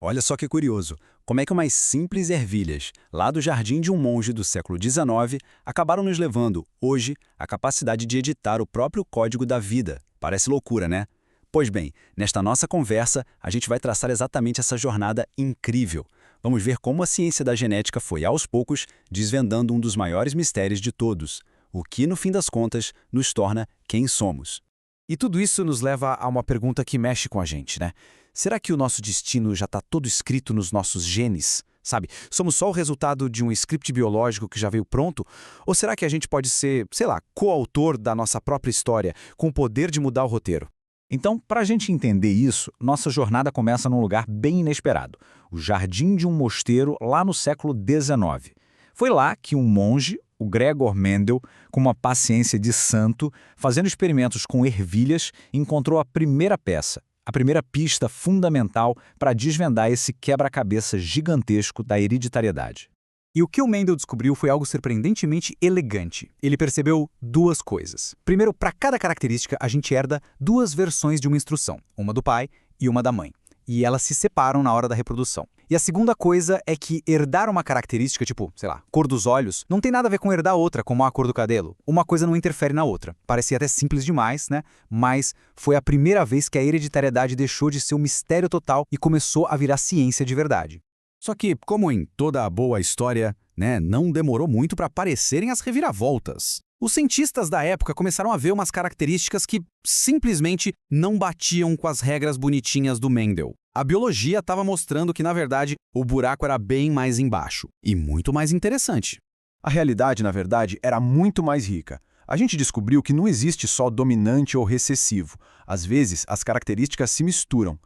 Olha só que curioso, como é que umas simples ervilhas, lá do jardim de um monge do século XIX, acabaram nos levando, hoje, à capacidade de editar o próprio código da vida. Parece loucura, né? Pois bem, nesta nossa conversa, a gente vai traçar exatamente essa jornada incrível. Vamos ver como a ciência da genética foi, aos poucos, desvendando um dos maiores mistérios de todos, o que, no fim das contas, nos torna quem somos. E tudo isso nos leva a uma pergunta que mexe com a gente, né? Será que o nosso destino já está todo escrito nos nossos genes? Sabe, somos só o resultado de um script biológico que já veio pronto? Ou será que a gente pode ser, sei lá, coautor da nossa própria história, com o poder de mudar o roteiro? Então, para a gente entender isso, nossa jornada começa num lugar bem inesperado, o jardim de um mosteiro lá no século XIX. Foi lá que um monge, o Gregor Mendel, com uma paciência de santo, fazendo experimentos com ervilhas, encontrou a primeira peça, a primeira pista fundamental para desvendar esse quebra-cabeça gigantesco da hereditariedade. E o que o Mendel descobriu foi algo surpreendentemente elegante. Ele percebeu duas coisas. Primeiro, para cada característica, a gente herda duas versões de uma instrução, uma do pai e uma da mãe. E elas se separam na hora da reprodução. E a segunda coisa é que herdar uma característica, tipo, sei lá, cor dos olhos, não tem nada a ver com herdar outra, como a cor do cabelo. Uma coisa não interfere na outra. Parecia até simples demais, né? Mas foi a primeira vez que a hereditariedade deixou de ser um mistério total e começou a virar ciência de verdade. Só que, como em toda a boa história, né, não demorou muito para aparecerem as reviravoltas. Os cientistas da época começaram a ver umas características que simplesmente não batiam com as regras bonitinhas do Mendel. A biologia estava mostrando que, na verdade, o buraco era bem mais embaixo e muito mais interessante. A realidade, na verdade, era muito mais rica. A gente descobriu que não existe só dominante ou recessivo. Às vezes, as características se misturam.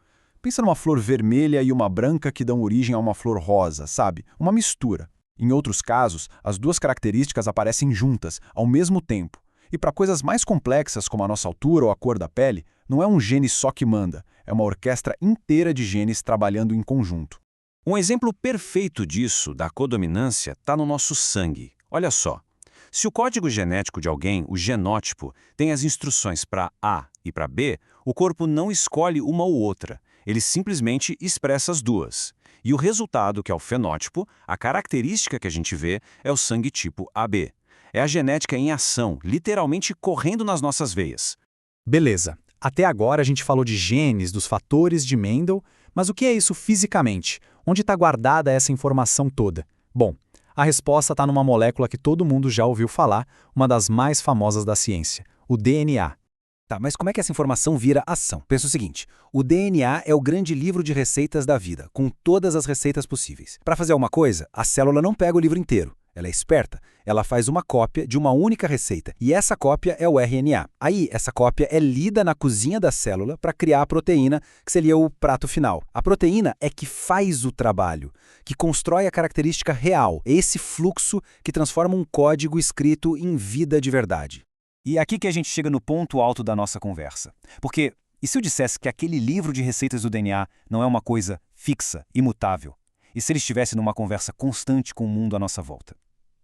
Pensa numa flor vermelha e uma branca que dão origem a uma flor rosa, sabe? Uma mistura. Em outros casos, as duas características aparecem juntas, ao mesmo tempo. E para coisas mais complexas, como a nossa altura ou a cor da pele, não é um gene só que manda, é uma orquestra inteira de genes trabalhando em conjunto. Um exemplo perfeito disso, da codominância, está no nosso sangue. Olha só, se o código genético de alguém, o genótipo, tem as instruções para A e para B, o corpo não escolhe uma ou outra. Ele simplesmente expressa as duas. E o resultado, que é o fenótipo, a característica que a gente vê, é o sangue tipo AB. É a genética em ação, literalmente correndo nas nossas veias. Beleza. Até agora a gente falou de genes, dos fatores de Mendel, mas o que é isso fisicamente? Onde está guardada essa informação toda? Bom, a resposta está numa molécula que todo mundo já ouviu falar, uma das mais famosas da ciência, o DNA. Tá, mas como é que essa informação vira ação? Pensa o seguinte, o DNA é o grande livro de receitas da vida, com todas as receitas possíveis. Para fazer uma coisa, a célula não pega o livro inteiro. Ela é esperta. Ela faz uma cópia de uma única receita. E essa cópia é o RNA. Aí, essa cópia é lida na cozinha da célula para criar a proteína, que seria o prato final. A proteína é que faz o trabalho, que constrói a característica real. É esse fluxo que transforma um código escrito em vida de verdade. E é aqui que a gente chega no ponto alto da nossa conversa. Porque, e se eu dissesse que aquele livro de receitas do DNA não é uma coisa fixa, imutável? E se ele estivesse numa conversa constante com o mundo à nossa volta?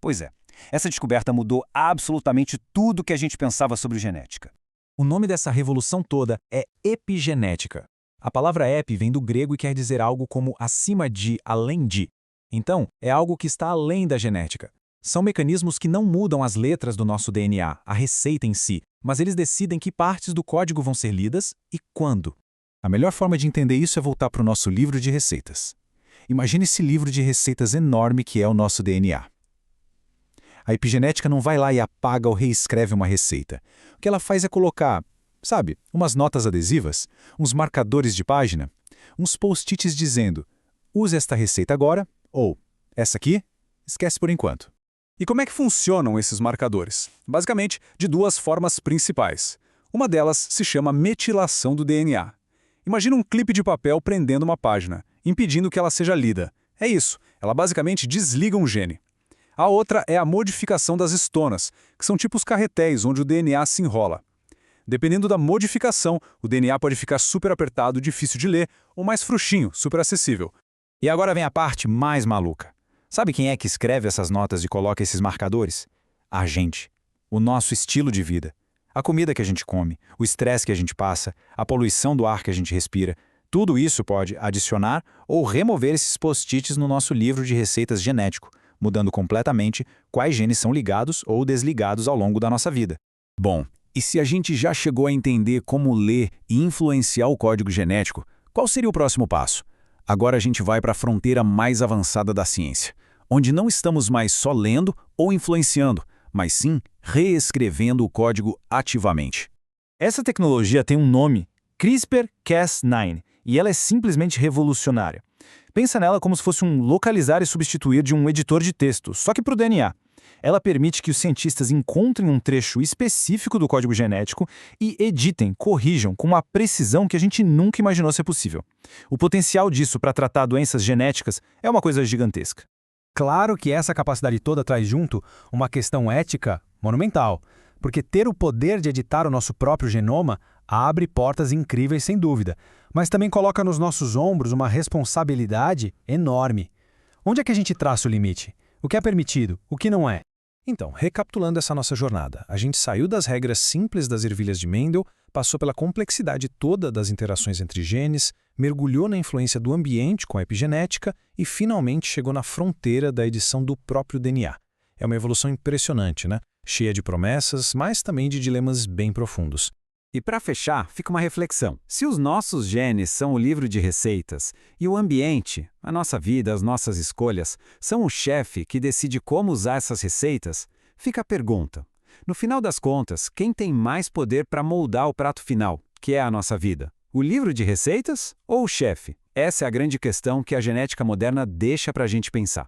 Pois é, essa descoberta mudou absolutamente tudo que a gente pensava sobre genética. O nome dessa revolução toda é epigenética. A palavra epi vem do grego e quer dizer algo como acima de, além de. Então, é algo que está além da genética. São mecanismos que não mudam as letras do nosso DNA, a receita em si, mas eles decidem que partes do código vão ser lidas e quando. A melhor forma de entender isso é voltar para o nosso livro de receitas. Imagine esse livro de receitas enorme que é o nosso DNA. A epigenética não vai lá e apaga ou reescreve uma receita. O que ela faz é colocar, sabe, umas notas adesivas, uns marcadores de página, uns post-its dizendo use esta receita agora ou essa aqui, esquece por enquanto. E como é que funcionam esses marcadores? Basicamente, de duas formas principais. Uma delas se chama metilação do DNA. Imagina um clipe de papel prendendo uma página, impedindo que ela seja lida. É isso, ela basicamente desliga um gene. A outra é a modificação das estonas, que são tipo os carretéis onde o DNA se enrola. Dependendo da modificação, o DNA pode ficar super apertado, difícil de ler, ou mais frouxinho, super acessível. E agora vem a parte mais maluca. Sabe quem é que escreve essas notas e coloca esses marcadores? A gente. O nosso estilo de vida. A comida que a gente come, o estresse que a gente passa, a poluição do ar que a gente respira, Tudo isso pode adicionar ou remover esses post-its no nosso livro de receitas genético, mudando completamente quais genes são ligados ou desligados ao longo da nossa vida. Bom, e se a gente já chegou a entender como ler e influenciar o código genético, qual seria o próximo passo? Agora a gente vai para a fronteira mais avançada da ciência, onde não estamos mais só lendo ou influenciando, mas sim reescrevendo o código ativamente. Essa tecnologia tem um nome, CRISPR-Cas9, e ela é simplesmente revolucionária. Pensa nela como se fosse um localizar e substituir de um editor de texto, só que para o DNA. Ela permite que os cientistas encontrem um trecho específico do código genético e editem, corrijam com uma precisão que a gente nunca imaginou ser possível. O potencial disso para tratar doenças genéticas é uma coisa gigantesca. Claro que essa capacidade toda traz junto uma questão ética monumental, porque ter o poder de editar o nosso próprio genoma abre portas incríveis sem dúvida, mas também coloca nos nossos ombros uma responsabilidade enorme. Onde é que a gente traça o limite? O que é permitido? O que não é? Então, recapitulando essa nossa jornada, a gente saiu das regras simples das ervilhas de Mendel, passou pela complexidade toda das interações entre genes, mergulhou na influência do ambiente com a epigenética e finalmente chegou na fronteira da edição do próprio DNA. É uma evolução impressionante, né? Cheia de promessas, mas também de dilemas bem profundos. E para fechar, fica uma reflexão. Se os nossos genes são o livro de receitas e o ambiente, a nossa vida, as nossas escolhas, são o chefe que decide como usar essas receitas, fica a pergunta. No final das contas, quem tem mais poder para moldar o prato final, que é a nossa vida? O livro de receitas ou o chefe? Essa é a grande questão que a genética moderna deixa para a gente pensar.